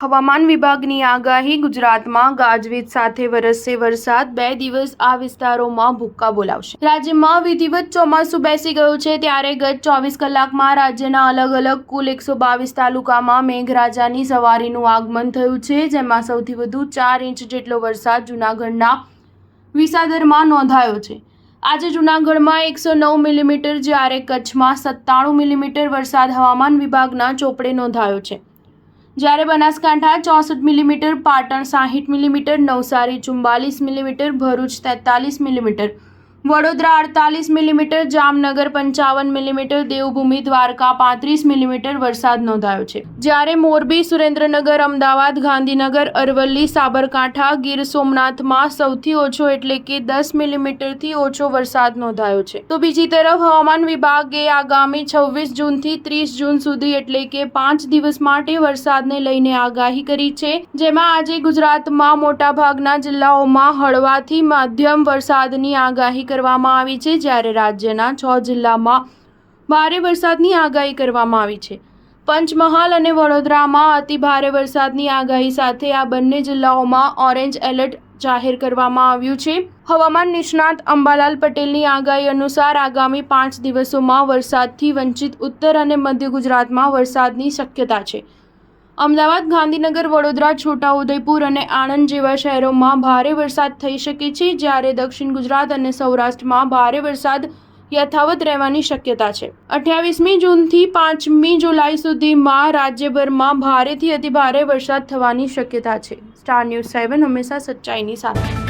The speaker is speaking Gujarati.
હવામાન વિભાગની આગાહી ગુજરાતમાં ગાજવીજ સાથે વરસશે વરસાદ 2 દિવસ આ વિસ્તારોમાં ભૂક્કા બોલાવશે। રાજ્યમાં વિધિવત ચોમાસું બેસી ગયું છે ત્યારે ગત 24 કલાકમાં રાજ્યના અલગ કુલ 122 તાલુકામાં મેઘરાજાની સવારીનું આગમન થયું છે, જેમાં સૌથી વધુ 4 ઇંચ જેટલો વરસાદ જૂનાગઢના વિસાવદરમાં નોંધાયો છે। આજે જૂનાગઢમાં 109 મિલીમીટર જ્યારે કચ્છમાં 97 મિલીમીટર વરસાદ હવામાન વિભાગના ચોપડે નોંધાયો છે, જ્યારે Banaskantha 64 millimetre, Patan 60 millimetre, Navsari 44 millimetre, Bharuch 43 millimetre, Vadodara 48 millimetre, Jamnagar 55 millimetre, Devbhumi Dwarka 35 millimetre વરસાદ નોંધાયો છે, જ્યારે મોરબી, સુરેન્દ્રનગર, અમદાવાદ, ગાંધીનગર, અરવલ્લી, સાબરકાંઠા, ગીર સોમનાથમાં સૌથી ઓછો એટલે કે 10 મિલીમીટરથી ઓછો વરસાદ નોંધાયો છે। તો બીજી તરફ હવામાન વિભાગે આગામી 26 જૂનથી 30 જૂન સુધી એટલે કે 5 દિવસ માટે વરસાદને લઈને આગાહી કરી છે, જેમાં આજે ગુજરાતમાં મોટાભાગના જિલ્લાઓમાં હળવાથી મધ્યમ વરસાદની આગાહી કરવામાં આવી છે, જ્યારે રાજ્યના 6 જિલ્લામાં ભારે વરસાદની આગાહી કરવામાં આવી છે। પંચમહાલ અને વડોદરામાં અતિ ભારે વરસાદની આગાહી સાથે આ બંને જિલ્લાઓમાં ઓરેન્જ એલર્ટ જાહેર કરવામાં આવ્યું છે। હવામાન નિષ્ણાત અંબાલાલ પટેલની આગાહી અનુસાર આગામી 5 દિવસોમાં વરસાદથી વંચિત ઉત્તર અને મધ્ય ગુજરાતમાં વરસાદની શક્યતા છે। અમદાવાદ, ગાંધીનગર, વડોદરા, છોટાઉદેપુર અને આણંદ જેવા શહેરોમાં ભારે વરસાદ થઈ શકે છે, જ્યારે દક્ષિણ ગુજરાત અને સૌરાષ્ટ્રમાં ભારે વરસાદ યથાવત રહેવાની શક્યતા છે। 28મી જૂનથી 5મી જુલાઈ સુધીમાં રાજ્યભરમાં ભારેથી અતિભારે વરસાદ થવાની શક્યતા છે। સ્ટાર ન્યૂઝ 7 હંમેશા સચ્ચાઈની સાથે।